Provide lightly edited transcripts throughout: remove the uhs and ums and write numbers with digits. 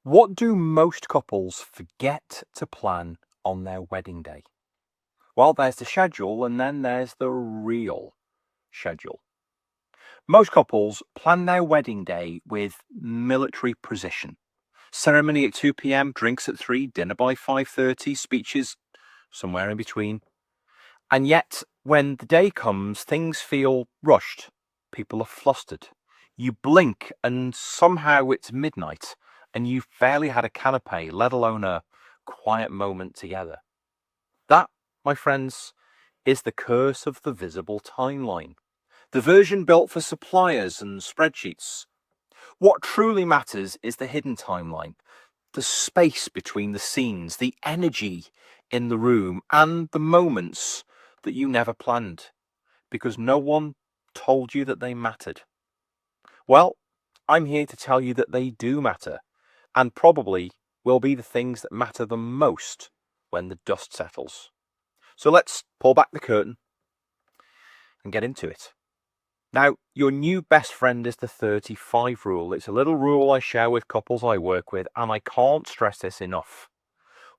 What do most couples forget to plan on their wedding day? Well, there's the schedule and then there's the real schedule. Most couples plan their wedding day with military precision. Ceremony at 2 p.m., drinks at 3, dinner by 5:30, speeches somewhere in between. And yet, when the day comes, things feel rushed. People are flustered. You blink and somehow it's midnight and you've barely had a canapé, let alone a quiet moment together. That, my friends, is the curse of the visible timeline. The version built for suppliers and spreadsheets. What truly matters is the hidden timeline, the space between the scenes, the energy in the room, and the moments that you never planned because no one told you that they mattered. Well, I'm here to tell you that they do matter, and probably will be the things that matter the most when the dust settles. So let's pull back the curtain and get into it. Now, your new best friend is the 35 rule. It's a little rule I share with couples I work with, and I can't stress this enough.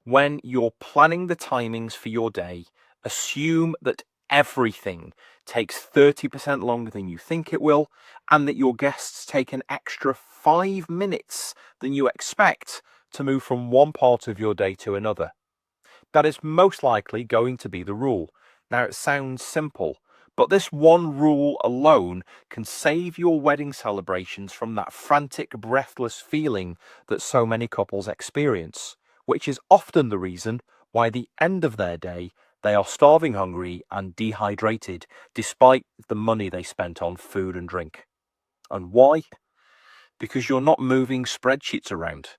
When you're planning the timings for your day, assume that everything takes 30% longer than you think it will, and that your guests take an extra 5 minutes than you expect to move from one part of your day to another. That is most likely going to be the rule. Now, it sounds simple, but this one rule alone can save your wedding celebrations from that frantic, breathless feeling that so many couples experience, which is often the reason why the end of their day they are starving hungry and dehydrated despite the money they spent on food and drink. And why? Because you're not moving spreadsheets around.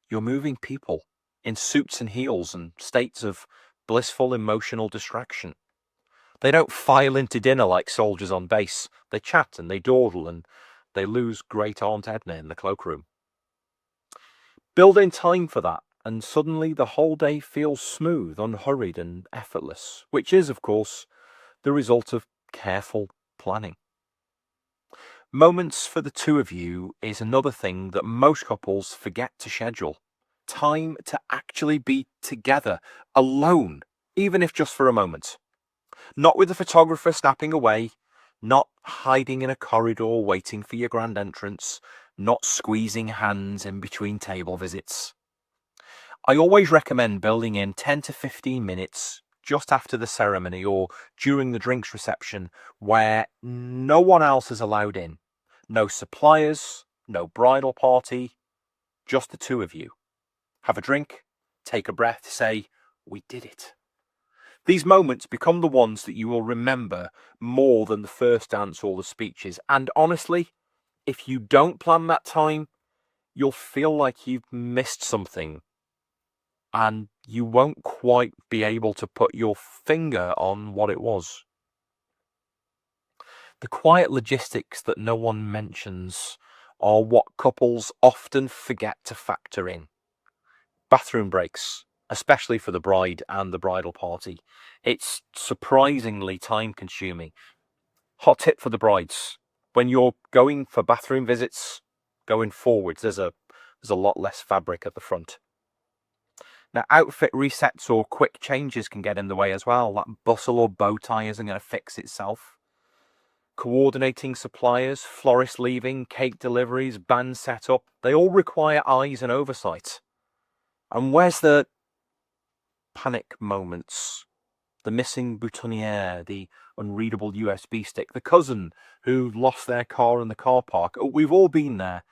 You're moving people in suits and heels and states of blissful emotional distraction. They don't file into dinner like soldiers on base. They chat and they dawdle and they lose great Aunt Edna in the cloakroom. Build in time for that, and suddenly the whole day feels smooth, unhurried, and effortless, which is, of course, the result of careful planning. Moments for the two of you is another thing that most couples forget to schedule. Time to actually be together, alone, even if just for a moment. Not with the photographer snapping away, not hiding in a corridor waiting for your grand entrance, not squeezing hands in between table visits. I always recommend building in 10 to 15 minutes just after the ceremony or during the drinks reception where no one else is allowed in. No suppliers, no bridal party, just the two of you. Have a drink, take a breath, say, "We did it." These moments become the ones that you will remember more than the first dance or the speeches. And honestly, if you don't plan that time, you'll feel like you've missed something and you won't quite be able to put your finger on what it was. The quiet logistics that no one mentions are what couples often forget to factor in. Bathroom breaks, especially for the bride and the bridal party. It's surprisingly time consuming. Hot tip for the brides. When you're going for bathroom visits, going forwards, there's a lot less fabric at the front. Now, outfit resets or quick changes can get in the way as well. That bustle or bow tie isn't going to fix itself. Coordinating suppliers, florist leaving, cake deliveries, band setup, they all require eyes and oversight. And where's the panic moments? The missing boutonniere, the unreadable USB stick, the cousin who lost their car in the car park. Oh, we've all been there.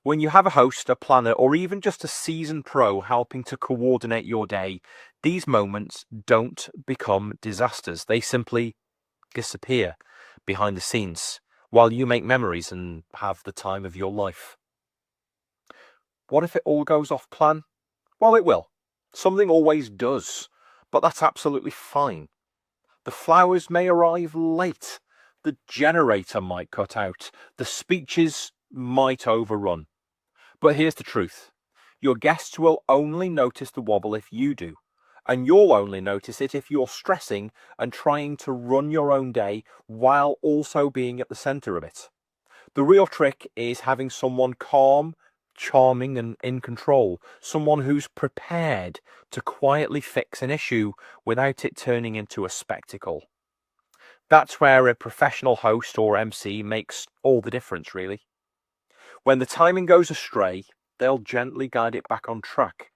When you have a host, a planner, or even just a seasoned pro helping to coordinate your day, these moments don't become disasters. They simply disappear behind the scenes while you make memories and have the time of your life. What if it all goes off plan? Well, it will. Something always does, but that's absolutely fine. The flowers may arrive late. The generator might cut out. The speeches might overrun. But here's the truth. Your guests will only notice the wobble if you do. And you'll only notice it if you're stressing and trying to run your own day while also being at the center of it. The real trick is having someone calm, charming and in control, someone who's prepared to quietly fix an issue without it turning into a spectacle. That's where a professional host or MC makes all the difference, really. When the timing goes astray, they'll gently guide it back on track.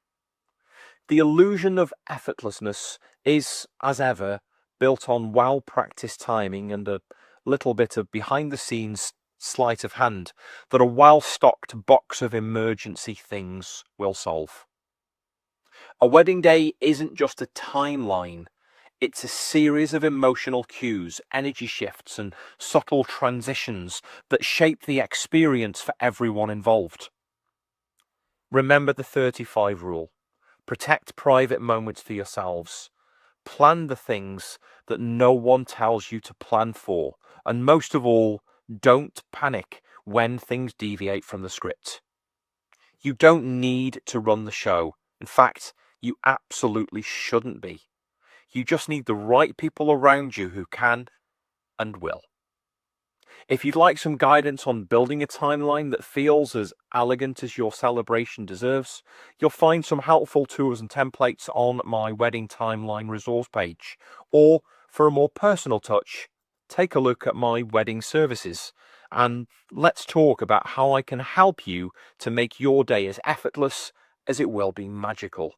The illusion of effortlessness is, as ever, built on well-practiced timing and a little bit of behind-the-scenes sleight of hand that a well-stocked box of emergency things will solve. A wedding day isn't just a timeline. It's a series of emotional cues, energy shifts, and subtle transitions that shape the experience for everyone involved. Remember the 35 rule. Protect private moments for yourselves. Plan the things that no one tells you to plan for. And most of all, don't panic when things deviate from the script. You don't need to run the show. In fact, you absolutely shouldn't be. You just need the right people around you who can and will. If you'd like some guidance on building a timeline that feels as elegant as your celebration deserves, you'll find some helpful tools and templates on my wedding timeline resource page. Or, for a more personal touch, take a look at my wedding services and let's talk about how I can help you to make your day as effortless as it will be magical.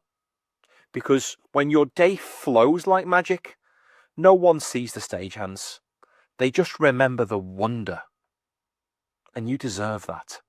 Because when your day flows like magic, no one sees the stagehands. They just remember the wonder. And you deserve that.